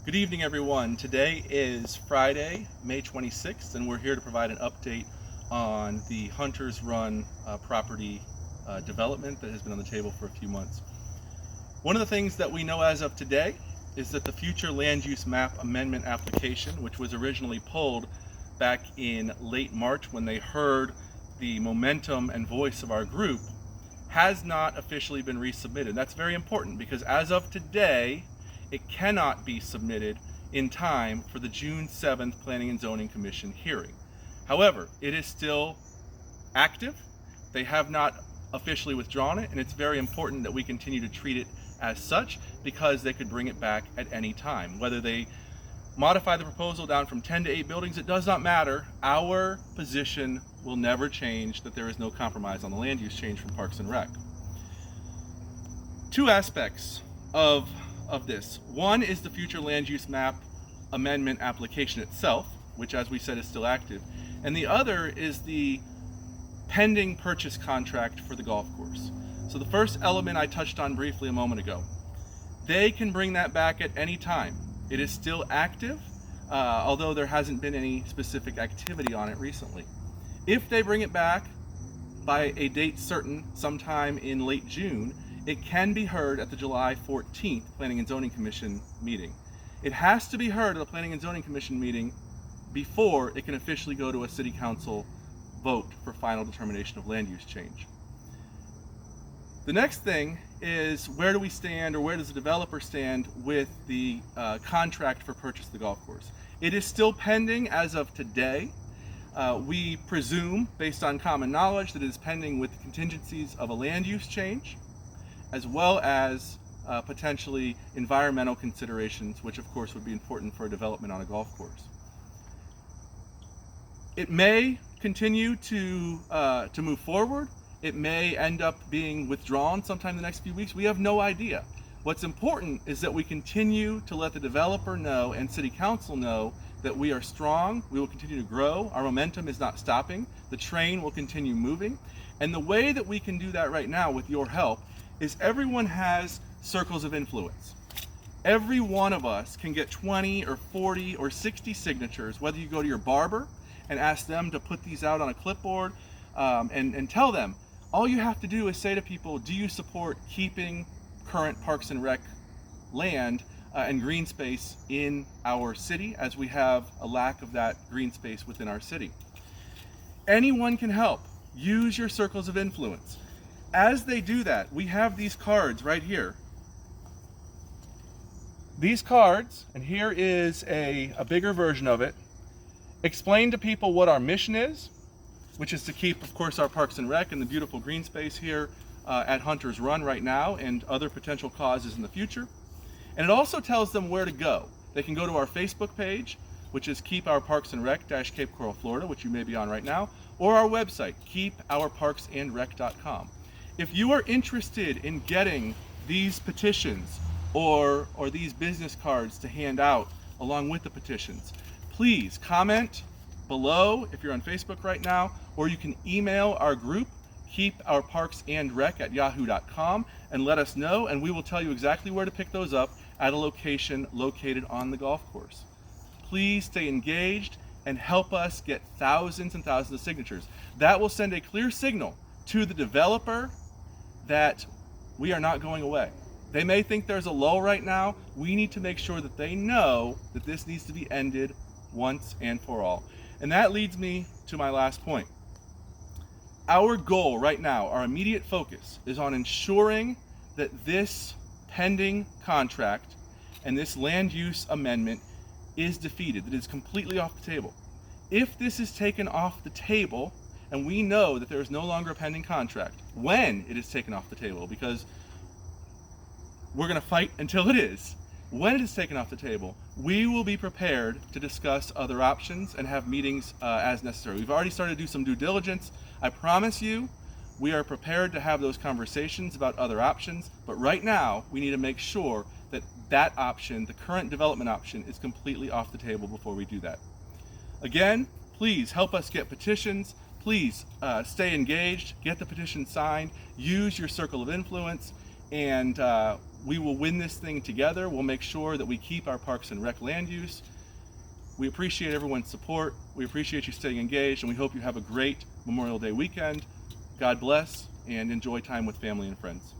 Good evening, everyone. Today is Friday, May 26th, and we're here to provide an update on the Hunters Run property development that has been on the table for a few months. One of the things that we know as of today is that the future land use map amendment application, which was originally pulled back in late March when they heard the momentum and voice of our group, has not officially been resubmitted. That's very important because as of today, it cannot be submitted in time for the June 7th Planning and Zoning Commission hearing. However, it is still active. They have not officially withdrawn it, and it's very important that we continue to treat it as such because they could bring it back at any time. Whether they modify the proposal down from 10 to 8 buildings, it does not matter. Our position will never change that there is no compromise on the land use change from Parks and Rec. Two aspects of this. One is the future land use map amendment application itself, which as we said is still active. And the other is the pending purchase contract for the golf course. So the first element I touched on briefly a moment ago. They can bring that back at any time. It is still active, although there hasn't been any specific activity on it recently. If they bring it back by a date certain, sometime in late June, it can be heard at the July 14th Planning and Zoning Commission meeting. It has to be heard at the Planning and Zoning Commission meeting before it can officially go to a City Council vote for final determination of land use change. The next thing is, where do we stand, or where does the developer stand with the contract for purchase of the golf course? It is still pending as of today. We presume, based on common knowledge, that it is pending with the contingencies of a land use change, as well as potentially environmental considerations, which of course would be important for a development on a golf course. It may continue to move forward. It may end up being withdrawn sometime in the next few weeks. We have no idea. What's important is that we continue to let the developer know and City Council know that we are strong, we will continue to grow, our momentum is not stopping, the train will continue moving. And the way that we can do that right now with your help is everyone has circles of influence. Every one of us can get 20 or 40 or 60 signatures, whether you go to your barber and ask them to put these out on a clipboard and tell them, all you have to do is say to people, do you support keeping current Parks and Rec land and green space in our city, as we have a lack of that green space within our city. Anyone can help. Use your circles of influence. As they do that, we have these cards right here. These cards, and here is a bigger version of it, explain to people what our mission is, which is to keep, of course, our Parks and Rec and the beautiful green space here at Hunters Run right now and other potential causes in the future. And it also tells them where to go. They can go to our Facebook page, which is Keep Our Parks and Rec - Cape Coral, Florida, which you may be on right now, or our website, keepourparksandrec.com. If you are interested in getting these petitions or these business cards to hand out along with the petitions, please comment below if you're on Facebook right now, or you can email our group, keepourparksandrec@yahoo.com, and let us know, and we will tell you exactly where to pick those up at a location located on the golf course. Please stay engaged and help us get thousands and thousands of signatures. That will send a clear signal to the developer that we are not going away. They may think there's a lull right now. We need to make sure that they know that this needs to be ended once and for all. And that leads me to my last point. Our goal right now, our immediate focus, is on ensuring that this pending contract and this land use amendment is defeated, that it's completely off the table. If this is taken off the table, and we know that there is no longer a pending contract, when it is taken off the table, because we're going to fight until it is, when it is taken off the table, we will be prepared to discuss other options and have meetings as necessary. We've already started to do some due diligence. I promise you, we are prepared to have those conversations about other options, but right now we need to make sure that that option, the current development option, is completely off the table before we do that. Again, please help us get petitions. Please stay engaged, get the petition signed, use your circle of influence, and We will win this thing together. We'll make sure that we keep our Parks and Rec land use. We appreciate everyone's support. We appreciate you staying engaged, and we hope you have a great Memorial Day weekend. God bless, and enjoy time with family and friends.